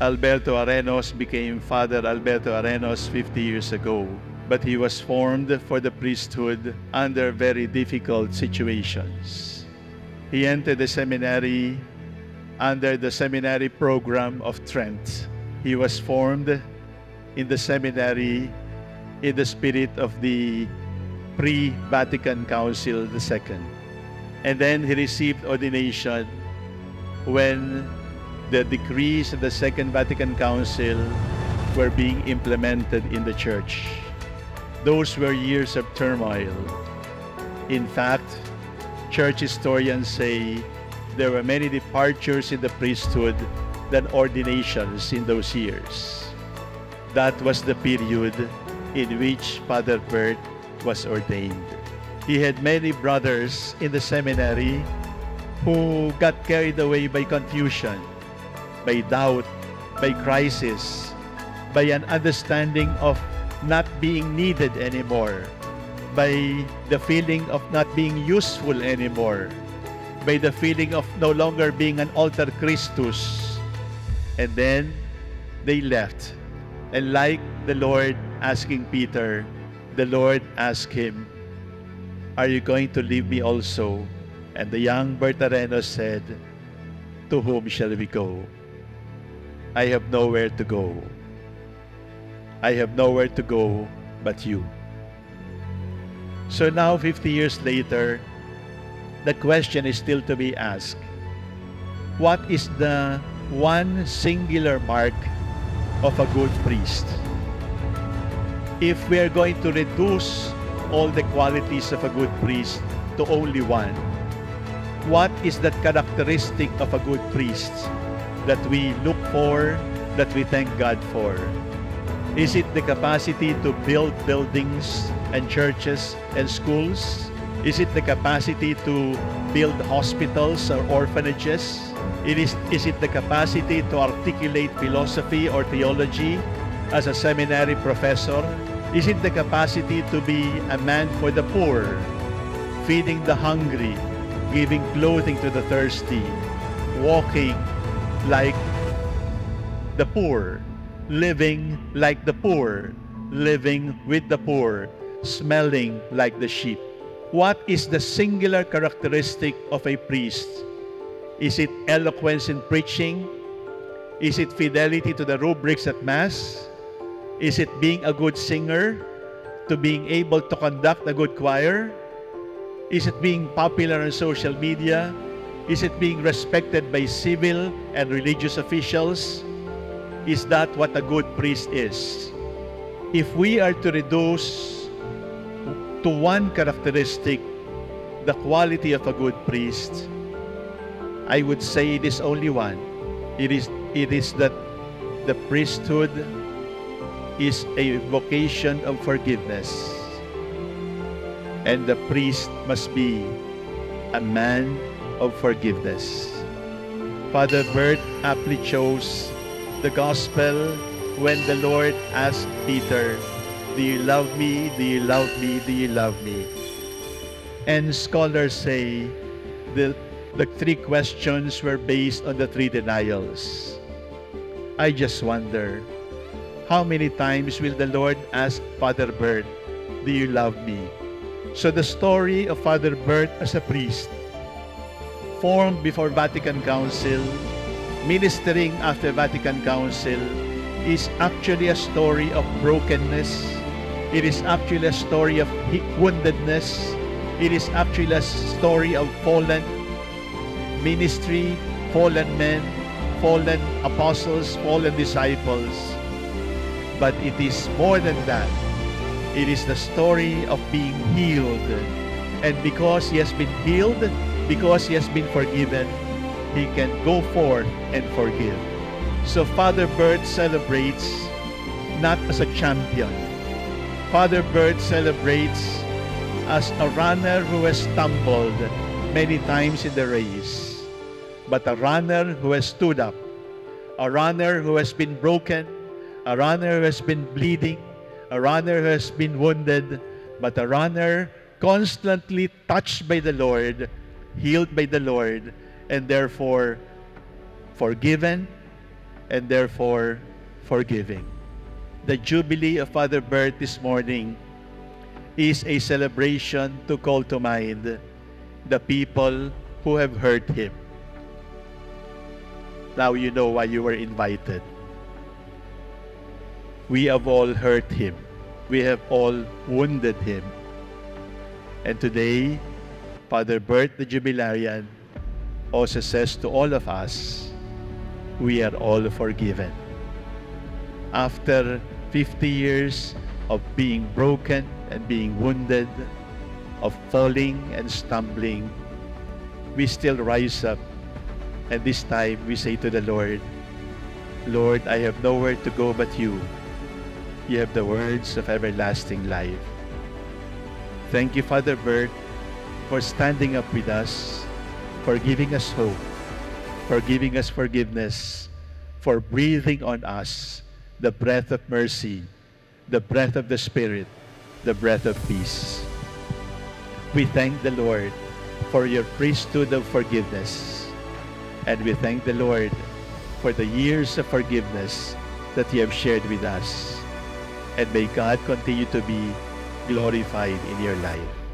Alberto Arenos became Father Alberto Arenos 50 years ago, but he was formed for the priesthood under very difficult situations. He entered the seminary under the seminary program of Trent. He was formed in the seminary in the spirit of the pre-Vatican Council II. And then he received ordination when the decrees of the Second Vatican Council were being implemented in the Church. Those were years of turmoil. In fact, Church historians say there were many departures in the priesthood than ordinations in those years. That was the period in which Father Bert was ordained. He had many brothers in the seminary who got carried away by confusion, by doubt, by crisis, by an understanding of not being needed anymore, by the feeling of not being useful anymore, by the feeling of no longer being an alter Christus. And then they left. And like the Lord asking Peter, the Lord asked him, "Are you going to leave me also?" And the young Bertareno said, "To whom shall we go? I have nowhere to go. I have nowhere to go but you." So now, 50 years later, the question is still to be asked. What is the one singular mark of a good priest? If we are going to reduce all the qualities of a good priest to only one, what is that characteristic of a good priest that we look for, that we thank God for? Is it the capacity to build buildings and churches and schools? Is it the capacity to build hospitals or orphanages? Is it the capacity to articulate philosophy or theology as a seminary professor? Is it the capacity to be a man for the poor, feeding the hungry, giving clothing to the thirsty, walking like the poor, living like the poor, living with the poor, smelling like the sheep? What is the singular characteristic of a priest? Is it eloquence in preaching? Is it fidelity to the rubrics at Mass? Is it being a good singer, to being able to conduct a good choir? Is it being popular on social media? Is it being respected by civil and religious officials? Is that what a good priest is? If we are to reduce to one characteristic the quality of a good priest, I would say it is only one. It is that the priesthood is a vocation of forgiveness, and the priest must be a man of forgiveness. Father Bert aptly chose the gospel when the Lord asked Peter, "Do you love me? Do you love me? Do you love me?" And scholars say the three questions were based on the three denials. I just wonder, how many times will the Lord ask Father Bert, "Do you love me?" So the story of Father Bert as a priest, formed before Vatican Council, ministering after Vatican Council, is actually a story of brokenness. It is actually a story of woundedness. It is actually a story of fallen ministry, fallen men, fallen apostles, fallen disciples. But it is more than that. It is the story of being healed. And because he has been healed, because he has been forgiven, he can go forth and forgive. So Father Bert celebrates not as a champion. Father Bert celebrates as a runner who has stumbled many times in the race, but a runner who has stood up, a runner who has been broken, a runner who has been bleeding, a runner who has been wounded, but a runner constantly touched by the Lord, healed by the Lord, and therefore forgiven, and therefore forgiving. The Jubilee of Father Bert this morning is a celebration to call to mind the people who have hurt him. Now you know why you were invited. We have all hurt him. We have all wounded him. And today, Father Bert the Jubilarian also says to all of us, we are all forgiven. After 50 years of being broken and being wounded, of falling and stumbling, we still rise up. And this time we say to the Lord, Lord, I have nowhere to go but you. You have the words of everlasting life. Thank you, Father Bert, for standing up with us, for giving us hope, for giving us forgiveness, for breathing on us the breath of mercy, the breath of the Spirit, the breath of peace. We thank the Lord for your priesthood of forgiveness, and we thank the Lord for the years of forgiveness that you have shared with us. And may God continue to be glorified in your life.